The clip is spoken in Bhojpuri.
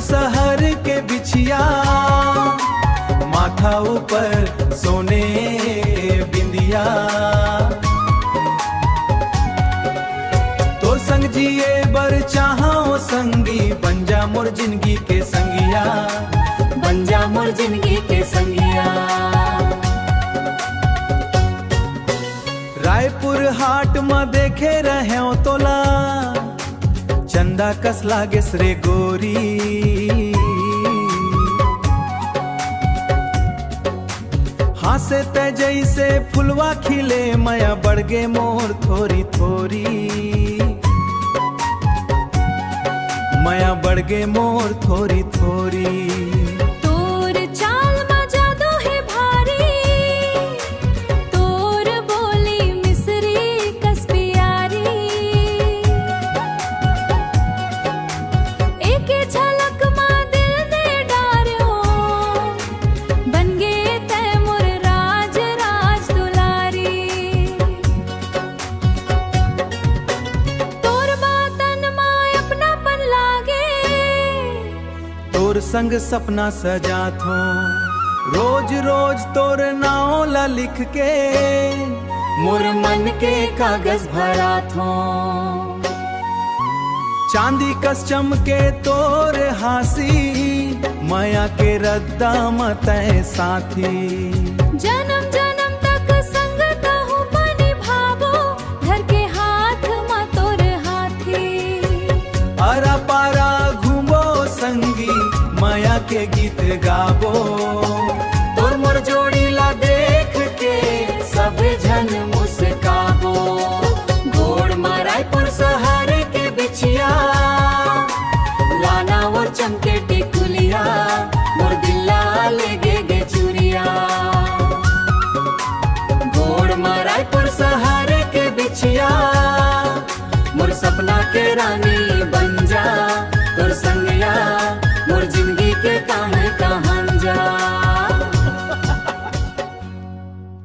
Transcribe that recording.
शहर के बिछिया, माथा ऊपर सोने बिंदिया। तोर संग जिए बर चाहो संगी, बन जा मोर जिंदगी के संगिया, बन जा मोर जिंदगी के संगिया। रायपुर हाट में देखे रहे तोला, चंदा कस लागे रे गोरी। हासे ते जैसे फुलवा खिले, माया बढ़ गे मोर थोरी थोरी, माया बढ़ गे मोर थोरी थोरी। तोर चाल में जादू है भारी, तोर बोली मिसरी कस प्यारी। एक झलक में दिल दे डारो, बन गे तै मोर राज राज दुलारी। तोर बातन में अपनापन लागे, तोर संग सपना सजा थो, रोज रोज तोर नाव ला लिख के, मोर मन के कागज भरा थो। चांदी कस चमके तोर हासी, माया के रद्दा मतय साथी। जन्म जन्म तक संग कहूँ बनी भावो, घर के हाथ में तोर हाथी। अरा पारा घूमो संगी, माया के गीत गाबो।